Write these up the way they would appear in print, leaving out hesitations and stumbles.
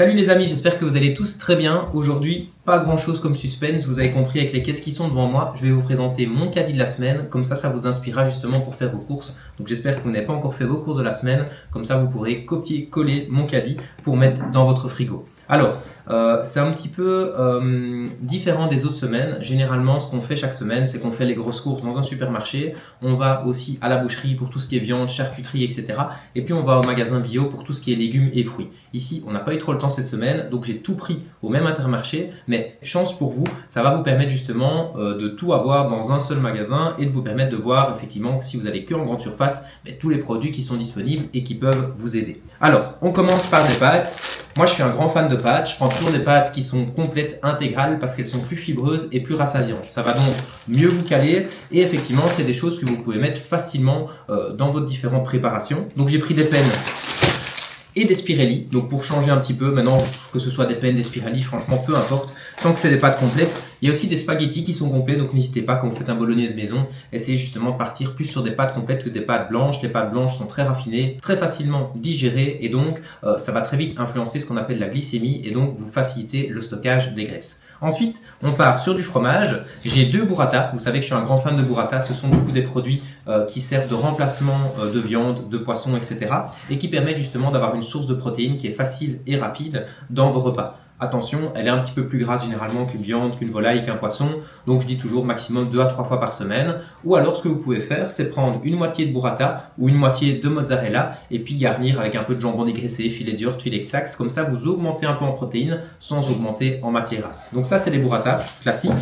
Salut les amis, j'espère que vous allez tous très bien. Aujourd'hui, pas grand chose comme suspense, vous avez compris avec les caisses qui sont devant moi. Je vais vous présenter mon caddie de la semaine, comme ça vous inspirera justement pour faire vos courses. Donc j'espère que vous n'avez pas encore fait vos courses de la semaine, comme ça vous pourrez copier-coller mon caddie pour mettre dans votre frigo. Alors, c'est un petit peu différent des autres semaines. Généralement, ce qu'on fait chaque semaine, c'est qu'on fait les grosses courses dans un supermarché. On va aussi à la boucherie pour tout ce qui est viande, charcuterie, etc. Et puis on va au magasin bio pour tout ce qui est légumes et fruits. Ici, on n'a pas eu trop le temps cette semaine, donc j'ai tout pris au même Intermarché. Mais chance pour vous, ça va vous permettre justement de tout avoir dans un seul magasin et de vous permettre de voir effectivement que si vous allez que en grande surface, tous les produits qui sont disponibles et qui peuvent vous aider. Alors, on commence par des pâtes. Moi, je suis un grand fan de pâtes. Je prends toujours des pâtes qui sont complètes, intégrales, parce qu'elles sont plus fibreuses et plus rassasiantes. Ça va donc mieux vous caler. Et effectivement, c'est des choses que vous pouvez mettre facilement dans votre différentes préparations. Donc, j'ai pris des pennes et des Spirelli. Donc, pour changer un petit peu, maintenant, que ce soit des pennes, des Spirelli, franchement, peu importe. Tant que c'est des pâtes complètes. Il y a aussi des spaghettis qui sont complets. Donc, n'hésitez pas, quand vous faites un bolognaise maison, essayez justement de partir plus sur des pâtes complètes que des pâtes blanches. Les pâtes blanches sont très raffinées, très facilement digérées. Et donc, ça va très vite influencer ce qu'on appelle la glycémie. Et donc, vous facilitez le stockage des graisses. Ensuite, on part sur du fromage. J'ai 2 burrata. Vous savez que je suis un grand fan de burrata. Ce sont beaucoup des produits qui servent de remplacement de viande, de poisson, etc. et qui permettent justement d'avoir une source de protéines qui est facile et rapide dans vos repas. Attention, elle est un petit peu plus grasse généralement qu'une viande, qu'une volaille, qu'un poisson. Donc je dis toujours maximum 2 à 3 fois par semaine. Ou alors ce que vous pouvez faire, c'est prendre une moitié de burrata ou une moitié de mozzarella et puis garnir avec un peu de jambon dégraissé, filet d'Urt, filet Saxe. Comme ça, vous augmentez un peu en protéines sans augmenter en matière grasse. Donc ça, c'est les burrata classiques.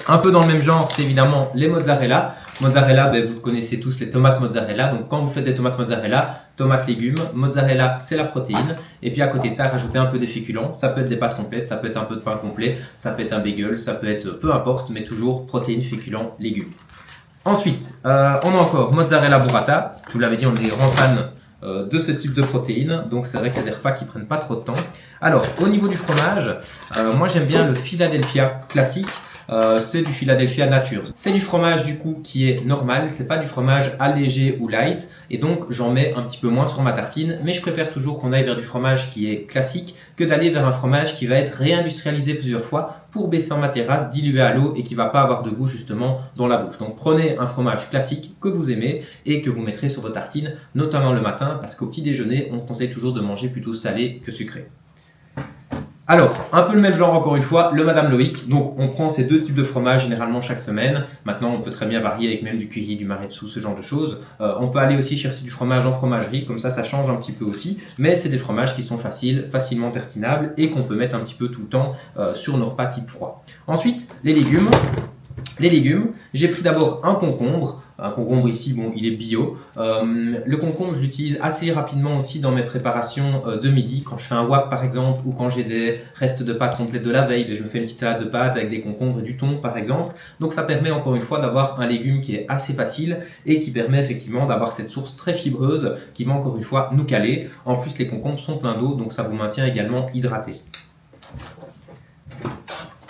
Un peu dans le même genre, c'est évidemment les mozzarella. Mozzarella, vous connaissez tous les tomates mozzarella. Donc quand vous faites des tomates mozzarella, tomates légumes, mozzarella c'est la protéine. Et puis à côté de ça, rajoutez un peu des féculents. Ça peut être des pâtes complètes, ça peut être un peu de pain complet, ça peut être un bagel, ça peut être peu importe, mais toujours protéines, féculents, légumes. Ensuite, on a encore mozzarella burrata. Je vous l'avais dit, on est grand fan de ce type de protéines, donc c'est vrai que c'est des repas qui prennent pas trop de temps. Alors au niveau du fromage, moi j'aime bien le Philadelphia classique. C'est du Philadelphia nature. C'est du fromage du coup qui est normal, c'est pas du fromage allégé ou light, et donc j'en mets un petit peu moins sur ma tartine, mais je préfère toujours qu'on aille vers du fromage qui est classique que d'aller vers un fromage qui va être réindustrialisé plusieurs fois pour baisser en matière grasse, dilué à l'eau et qui va pas avoir de goût justement dans la bouche. Donc prenez un fromage classique que vous aimez et que vous mettrez sur vos tartines, notamment le matin, parce qu'au petit déjeuner, on conseille toujours de manger plutôt salé que sucré. Alors, un peu le même genre encore une fois, le Madame Loïc. Donc, on prend ces 2 types de fromage généralement chaque semaine. Maintenant, on peut très bien varier avec même du curry, du maretsu, ce genre de choses. On peut aller aussi chercher du fromage en fromagerie, comme ça change un petit peu aussi. Mais c'est des fromages qui sont faciles, facilement tartinables et qu'on peut mettre un petit peu tout le temps sur nos repas type froid. Ensuite, les légumes. Les légumes, j'ai pris d'abord un concombre. Un concombre ici, bon, il est bio. Le concombre, je l'utilise assez rapidement aussi dans mes préparations de midi. Quand je fais un wrap par exemple, ou quand j'ai des restes de pâtes complètes de la veille, je me fais une petite salade de pâtes avec des concombres et du thon par exemple. Donc ça permet encore une fois d'avoir un légume qui est assez facile et qui permet effectivement d'avoir cette source très fibreuse qui va encore une fois nous caler. En plus, les concombres sont pleins d'eau, donc ça vous maintient également hydraté.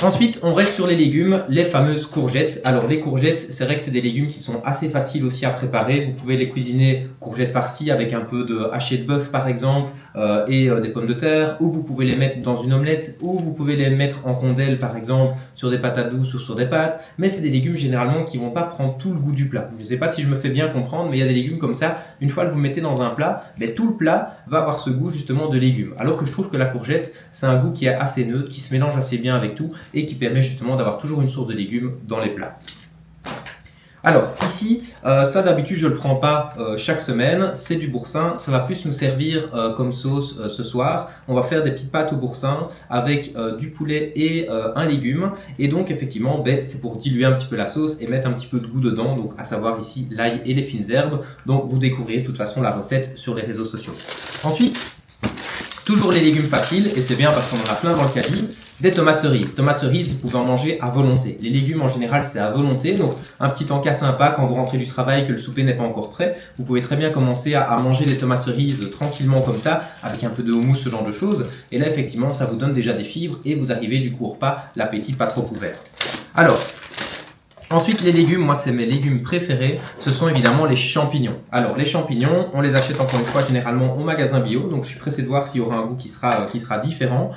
Ensuite, on reste sur les légumes, les fameuses courgettes. Alors les courgettes, c'est vrai que c'est des légumes qui sont assez faciles aussi à préparer. Vous pouvez les cuisiner courgettes farcies avec un peu de haché de bœuf par exemple et des pommes de terre, ou vous pouvez les mettre dans une omelette, ou vous pouvez les mettre en rondelles par exemple sur des patates douces ou sur des pâtes. Mais c'est des légumes généralement qui vont pas prendre tout le goût du plat. Je ne sais pas si je me fais bien comprendre, mais il y a des légumes comme ça, une fois que vous mettez dans un plat, tout le plat va avoir ce goût justement de légumes. Alors que je trouve que la courgette, c'est un goût qui est assez neutre, qui se mélange assez bien avec tout et qui permet justement d'avoir toujours une source de légumes dans les plats. Alors ici, ça d'habitude je ne le prends pas chaque semaine, c'est du boursin, ça va plus nous servir comme sauce ce soir. On va faire des petites pâtes au boursin avec du poulet et un légume, et donc effectivement c'est pour diluer un petit peu la sauce et mettre un petit peu de goût dedans, donc à savoir ici l'ail et les fines herbes. Donc vous découvrirez de toute façon la recette sur les réseaux sociaux. Ensuite, toujours les légumes faciles, et c'est bien parce qu'on en a plein dans le caddie. Des tomates cerises. Tomates cerises, vous pouvez en manger à volonté. Les légumes en général, c'est à volonté. Donc, un petit encas sympa quand vous rentrez du travail, que le souper n'est pas encore prêt. Vous pouvez très bien commencer à manger des tomates cerises tranquillement comme ça, avec un peu de houmous, ce genre de choses. Et là, effectivement, ça vous donne déjà des fibres et vous arrivez du coup au repas, l'appétit pas trop couvert. Alors, Ensuite, les légumes, moi, c'est mes légumes préférés. Ce sont évidemment les champignons. Alors, les champignons, on les achète encore une fois généralement au magasin bio. Donc, je suis pressé de voir s'il y aura un goût qui sera différent.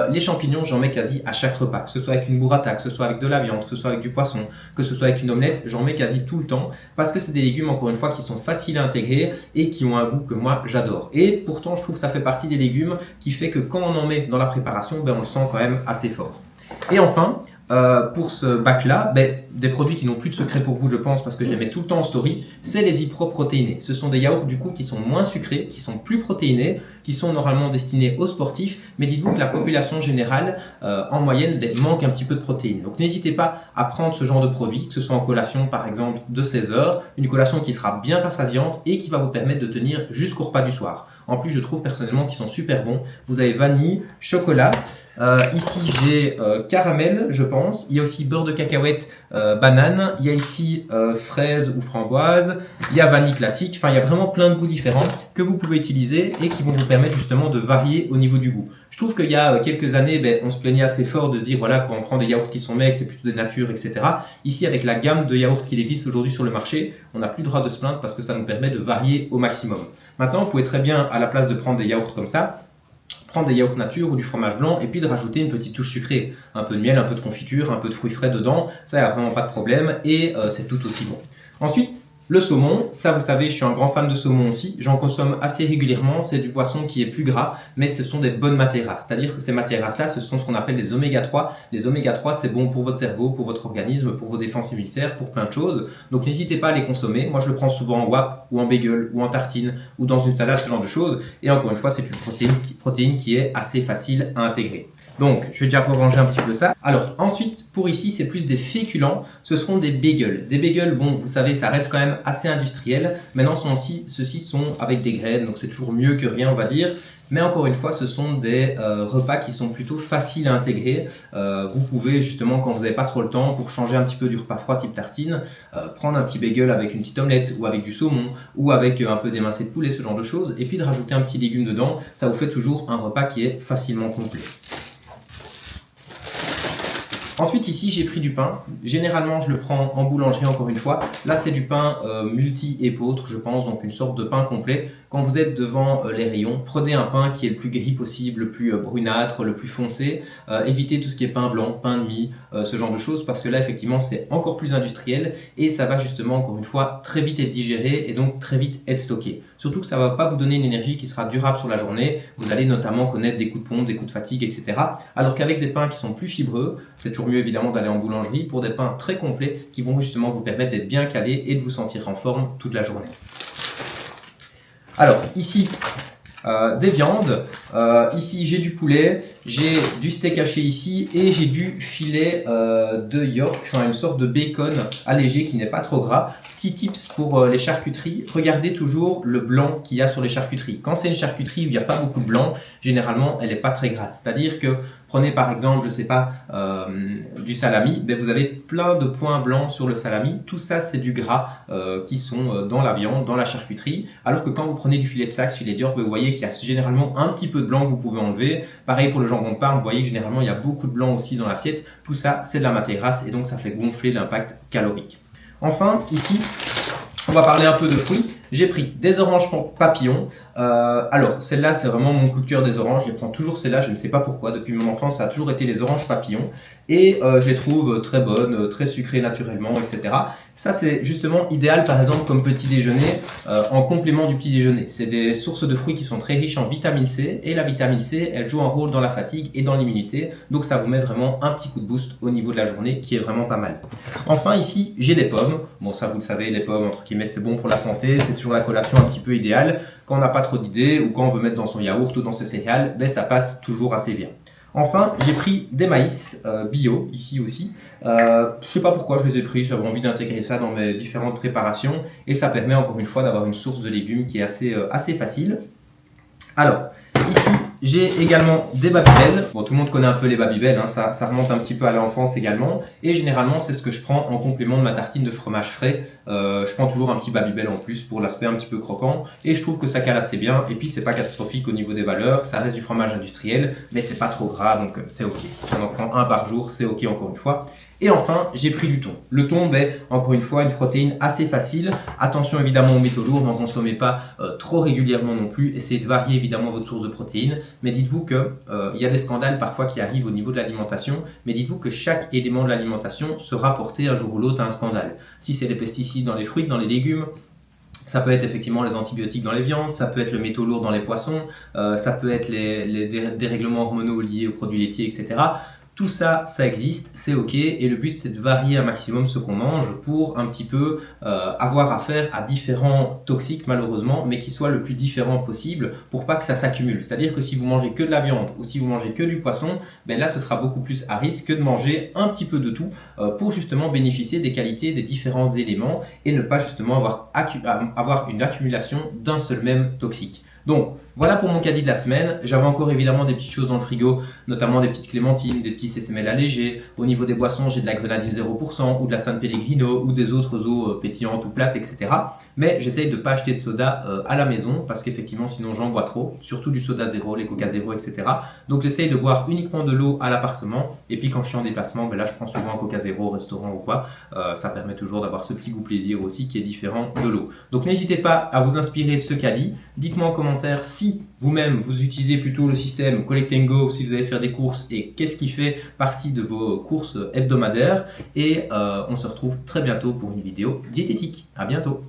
Les champignons, j'en mets quasi à chaque repas. Que ce soit avec une burrata, que ce soit avec de la viande, que ce soit avec du poisson, que ce soit avec une omelette, j'en mets quasi tout le temps. Parce que c'est des légumes, encore une fois, qui sont faciles à intégrer et qui ont un goût que moi, j'adore. Et pourtant, je trouve que ça fait partie des légumes qui fait que quand on en met dans la préparation, on le sent quand même assez fort. Et enfin, pour ce bac-là, des produits qui n'ont plus de secret pour vous, je pense, parce que je les mets tout le temps en story, c'est les Ypres protéinés. Ce sont des yaourts du coup qui sont moins sucrés, qui sont plus protéinés, qui sont normalement destinés aux sportifs, mais dites-vous que la population générale, en moyenne, manque un petit peu de protéines. Donc n'hésitez pas à prendre ce genre de produit, que ce soit en collation par exemple de 16 heures, une collation qui sera bien rassasiante et qui va vous permettre de tenir jusqu'au repas du soir. En plus, je trouve personnellement qu'ils sont super bons. Vous avez vanille, chocolat. Ici, j'ai caramel, je pense. Il y a aussi beurre de cacahuète, banane. Il y a ici fraise ou framboise. Il y a vanille classique. Enfin, il y a vraiment plein de goûts différents que vous pouvez utiliser et qui vont vous permettre justement de varier au niveau du goût. Je trouve qu'il y a quelques années, on se plaignait assez fort de se dire, voilà, quand on prend des yaourts qui sont maigres, c'est plutôt de nature, etc. Ici, avec la gamme de yaourts qu'il existe aujourd'hui sur le marché, on n'a plus le droit de se plaindre parce que ça nous permet de varier au maximum. Maintenant, vous pouvez très bien, à la place de prendre des yaourts comme ça, prendre des yaourts nature ou du fromage blanc et puis de rajouter une petite touche sucrée. Un peu de miel, un peu de confiture, un peu de fruits frais dedans, ça, il n'y a vraiment pas de problème et c'est tout aussi bon. Ensuite, le saumon, ça vous savez, je suis un grand fan de saumon aussi, j'en consomme assez régulièrement, c'est du poisson qui est plus gras, mais ce sont des bonnes matières grasses, c'est-à-dire que ces matières grasses-là, ce sont ce qu'on appelle les oméga 3. Les oméga 3, c'est bon pour votre cerveau, pour votre organisme, pour vos défenses immunitaires, pour plein de choses, donc n'hésitez pas à les consommer. Moi je le prends souvent en wrap, ou en bagel, ou en tartine, ou dans une salade, ce genre de choses, et encore une fois, c'est une protéine qui est assez facile à intégrer. Donc, je vais déjà ranger un petit peu ça. Alors, ensuite, pour ici, c'est plus des féculents. Ce seront des bagels. Des bagels, bon, vous savez, ça reste quand même assez industriel. Maintenant, ceux-ci sont avec des graines, donc c'est toujours mieux que rien, on va dire. Mais encore une fois, ce sont des repas qui sont plutôt faciles à intégrer. Vous pouvez justement, quand vous n'avez pas trop le temps, pour changer un petit peu du repas froid type tartine, prendre un petit bagel avec une petite omelette ou avec du saumon ou avec un peu d'émincé de poulet, ce genre de choses, et puis de rajouter un petit légume dedans. Ça vous fait toujours un repas qui est facilement complet. Ensuite ici j'ai pris du pain, généralement je le prends en boulangerie encore une fois, là c'est du pain multi-épeautre je pense, donc une sorte de pain complet. Quand vous êtes devant les rayons, prenez un pain qui est le plus gris possible, le plus brunâtre, le plus foncé, évitez tout ce qui est pain blanc, pain de mie, ce genre de choses parce que là effectivement c'est encore plus industriel et ça va justement encore une fois très vite être digéré et donc très vite être stocké. Surtout que ça va pas vous donner une énergie qui sera durable sur la journée, vous allez notamment connaître des coups de pompe, des coups de fatigue, etc. Alors qu'avec des pains qui sont plus fibreux, c'est toujours mieux évidemment d'aller en boulangerie pour des pains très complets qui vont justement vous permettre d'être bien calé et de vous sentir en forme toute la journée. Alors ici, des viandes, ici j'ai du poulet, j'ai du steak haché ici et j'ai du filet de York, enfin une sorte de bacon allégé qui n'est pas trop gras. Petit tips pour les charcuteries, regardez toujours le blanc qu'il y a sur les charcuteries. Quand c'est une charcuterie où il n'y a pas beaucoup de blanc, généralement elle n'est pas très grasse. C'est-à-dire que prenez par exemple, je sais pas, du salami, vous avez plein de points blancs sur le salami. Tout ça c'est du gras qui sont dans la viande, dans la charcuterie. Alors que quand vous prenez du filet de Saxe, filet d'York, vous voyez qu'il y a généralement un petit peu de blanc que vous pouvez enlever. Pareil pour le jambon de Parme, vous voyez que généralement il y a beaucoup de blanc aussi dans l'assiette. Tout ça c'est de la matière grasse et donc ça fait gonfler l'impact calorique. Enfin, ici, on va parler un peu de fruits. J'ai pris des oranges papillons. Alors, celle-là, c'est vraiment mon coup de cœur des oranges. Je les prends toujours celle-là, je ne sais pas pourquoi. Depuis mon enfance, ça a toujours été les oranges papillons. Et je les trouve très bonnes, très sucrées naturellement, etc. Ça, c'est justement idéal, par exemple, comme petit déjeuner, en complément du petit déjeuner. C'est des sources de fruits qui sont très riches en vitamine C. Et la vitamine C, elle joue un rôle dans la fatigue et dans l'immunité. Donc, ça vous met vraiment un petit coup de boost au niveau de la journée, qui est vraiment pas mal. Enfin, ici, j'ai des pommes. Bon, ça, vous le savez, les pommes, entre guillemets, c'est bon pour la santé. C'est toujours la collation un petit peu idéale. Quand on n'a pas trop d'idées ou quand on veut mettre dans son yaourt ou dans ses céréales, ça passe toujours assez bien. Enfin, j'ai pris des maïs bio, ici aussi. Je sais pas pourquoi je les ai pris, j'avais envie d'intégrer ça dans mes différentes préparations. Et ça permet encore une fois d'avoir une source de légumes qui est assez facile. Alors, ici, j'ai également des Babybel. Bon, tout le monde connaît un peu les Babybel, hein, ça remonte un petit peu à l'enfance également. Et généralement, c'est ce que je prends en complément de ma tartine de fromage frais. Je prends toujours un petit Babybel en plus pour l'aspect un petit peu croquant. Et je trouve que ça cale assez bien. Et puis, c'est pas catastrophique au niveau des valeurs. Ça reste du fromage industriel, mais c'est pas trop gras, donc c'est ok. Si on en prend un par jour, c'est ok encore une fois. Et enfin, j'ai pris du thon. Le thon, encore une fois, une protéine assez facile. Attention évidemment aux métaux lourds, n'en consommez pas trop régulièrement non plus. Essayez de varier évidemment votre source de protéines. Mais dites-vous que il y a des scandales parfois qui arrivent au niveau de l'alimentation. Mais dites-vous que chaque élément de l'alimentation sera porté un jour ou l'autre à un scandale. Si c'est les pesticides dans les fruits, dans les légumes, ça peut être effectivement les antibiotiques dans les viandes, ça peut être le métaux lourd dans les poissons, ça peut être les dérèglements hormonaux liés aux produits laitiers, etc. Tout ça, ça existe, c'est ok, et le but c'est de varier un maximum ce qu'on mange pour un petit peu avoir affaire à différents toxiques malheureusement, mais qui soient le plus différents possible pour pas que ça s'accumule. C'est-à-dire que si vous mangez que de la viande ou si vous mangez que du poisson, là ce sera beaucoup plus à risque que de manger un petit peu de tout pour justement bénéficier des qualités des différents éléments et ne pas justement avoir une accumulation d'un seul même toxique. Donc, voilà pour mon caddie de la semaine. J'avais encore évidemment des petites choses dans le frigo, notamment des petites clémentines, des petits CCML allégés. Au niveau des boissons, j'ai de la grenadine 0% ou de la San Pellegrino ou des autres eaux pétillantes ou plates, etc. Mais j'essaye de ne pas acheter de soda à la maison parce qu'effectivement, sinon j'en bois trop, surtout du soda zéro, les coca zéro, etc. Donc, j'essaye de boire uniquement de l'eau à l'appartement. Et puis, quand je suis en déplacement, là, je prends souvent un coca zéro au restaurant ou quoi. Ça permet toujours d'avoir ce petit goût plaisir aussi qui est différent de l'eau. Donc, n'hésitez pas à vous inspirer de ce caddie. Dites-moi en commentaire si vous-même vous utilisez plutôt le système Collect and Go, si vous allez faire des courses et qu'est-ce qui fait partie de vos courses hebdomadaires. Et on se retrouve très bientôt pour une vidéo diététique. À bientôt.